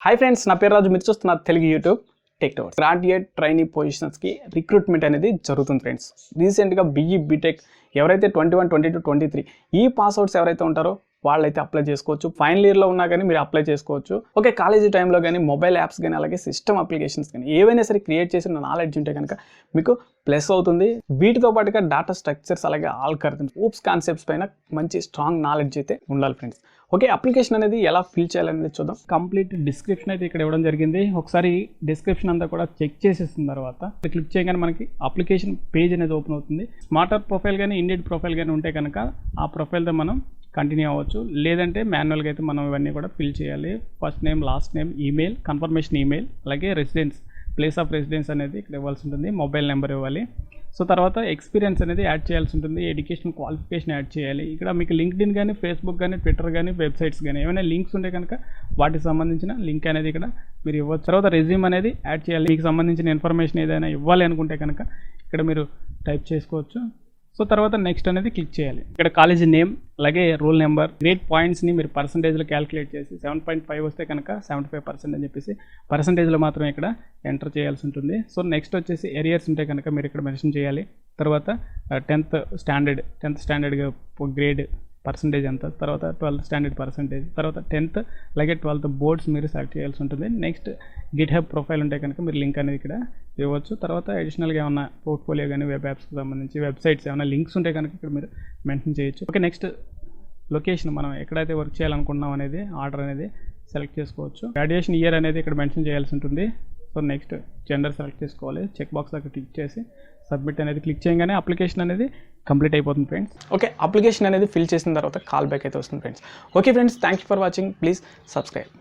Hi friends, నా పేరు రాజు. మీరు చూస్తున్నారు Telugu YouTube tech towers. Graduate trainee పొజిషన్స్కి రిక్రూట్మెంట్ అనేది జరుగుతుంది ఫ్రెండ్స్. రీసెంట్గా బీఈ బీటెక్ ఎవరైతే 21, 22, 23 ఈ పాస్అవుట్స్ ఎవరైతే ఉంటారో వాళ్ళైతే అప్లై చేసుకోవచ్చు. ఫైనల్ ఇయర్లో ఉన్నా కానీ మీరు అప్లై చేసుకోవచ్చు. ఓకే, కాలేజీ టైంలో కానీ మొబైల్ యాప్స్ కానీ అలాగే సిస్టమ్ అప్లికేషన్స్ కానీ ఏవైనా సరే క్రియేట్ చేసిన నాలెడ్జ్ ఉంటే కనుక మీకు ప్లస్ అవుతుంది. వీటితో పాటుగా డేటా స్ట్రక్చర్స్ అలాగే ఆల్గరిథమ్స్ ఊప్స్ కాన్సెప్ట్స్ పైన మంచి స్ట్రాంగ్ నాలెడ్జ్ అయితే ఉండాలి ఫ్రెండ్స్. ఓకే, అప్లికేషన్ అనేది ఎలా ఫిల్ చేయాలనేది చూద్దాం. కంప్లీట్ డిస్క్రిప్షన్ అయితే ఇక్కడ ఇవ్వడం జరిగింది. ఒకసారి డిస్క్రిప్షన్ అంతా కూడా చెక్ చేసేసిన తర్వాత క్లిక్ చేయగానే మనకి అప్లికేషన్ పేజ్ అనేది ఓపెన్ అవుతుంది. స్మార్టర్ ప్రొఫైల్ కానీ ఇండియడ్ ప్రొఫైల్ కానీ ఉంటే కనుక ఆ ప్రొఫైల్తో మనం కంటిన్యూ అవ్వచ్చు. లేదంటే మాన్యువల్గా అయితే మనం ఇవన్నీ కూడా ఫిల్ చేయాలి. First name, last name, email, confirmation email, అలాగే రెసిడెన్స్, ప్లేస్ ఆఫ్ రెసిడెన్స్ అనేది ఇక్కడ ఇవ్వాల్సి ఉంటుంది. మొబైల్ నెంబర్ ఇవ్వాలి. సో తర్వాత ఎక్స్పీరియన్స్ అనేది యాడ్ చేయాల్సి ఉంటుంది. ఎడ్యుకేషన్ క్వాలిఫికేషన్ యాడ్ చేయాలి. ఇక్కడ మీకు లింక్డ్ఇన్ కానీ, ఫేస్బుక్ కానీ, ట్విట్టర్ కానీ, వెబ్సైట్స్ కానీ ఏమైనా లింక్స్ ఉంటే కనుక వాటికి సంబంధించిన లింక్ అనేది ఇక్కడ మీరు ఇవ్వచ్చు. తర్వాత రెజ్యూమ్ అనేది యాడ్ చేయాలి. మీకు సంబంధించిన ఇన్ఫర్మేషన్ ఏదైనా ఇవ్వాలి అనుకుంటే కనుక ఇక్కడ మీరు టైప్ చేసుకోవచ్చు. సో తర్వాత నెక్స్ట్ అనేది క్లిక్ చేయాలి. ఇక్కడ కాలేజీ నేమ్ అలాగే రోల్ నెంబర్, గ్రేడ్ పాయింట్స్ని మీరు పర్సంటేజ్లో క్యాలిక్యులేట్ చేసి 7.5 వస్తే కనుక 75% అని చెప్పేసి పర్సంటేజ్లో మాత్రమే ఇక్కడ ఎంటర్ చేయాల్సి ఉంటుంది. సో నెక్స్ట్ వచ్చేసి ఎరియర్స్ ఉంటే కనుక మీరు ఇక్కడ మెన్షన్ చేయాలి. తర్వాత 10th స్టాండర్డ్గా గ్రేడ్ పర్సంటేజ్ ఎంత, తర్వాత 12th స్టాండర్డ్ పర్సంటేజ్, తర్వాత 10th అలాగే 12th బోర్డ్స్ మీరు సెలెక్ట్ చేయాల్సి ఉంటుంది. నెక్స్ట్ గిట్ హబ్ ప్రొఫైల్ ఉంటే కనుక మీరు లింక్ అనేది ఇక్కడ ఇవ్వచ్చు. తర్వాత అడిషనల్గా ఏమన్నా పోర్ట్ఫోలియో కానీ వెబ్ యాప్స్కి సంబంధించి వెబ్సైట్స్ ఏమైనా లింక్స్ ఉంటే కనుక ఇక్కడ మీరు మెన్షన్ చేయొచ్చు. ఓకే, నెక్స్ట్ లొకేషన్ మనం ఎక్కడైతే వర్క్ చేయాలనుకుంటున్నాం అనేది ఆర్డర్ అనేది సెలెక్ట్ చేసుకోవచ్చు. గ్రాడ్యుయేషన్ ఇయర్ అనేది ఇక్కడ మెన్షన్ చేయాల్సి ఉంటుంది. సో నెక్స్ట్ జెండర్ సెలెక్ట్ చేసుకోవాలి. చెక్ బాక్స్ దగ్గర క్లిక్ చేసి సబ్మిట్ అనేది క్లిక్ చేయగానే అప్లికేషన్ అనేది కంప్లీట్ అయిపోతుంది ఫ్రెండ్స్. ఓకే, అప్లికేషన్ అనేది ఫిల్ చేసిన తర్వాత కాల్ బ్యాక్ అయితే వస్తుంది friends. Okay friends, thank you for watching. Please subscribe.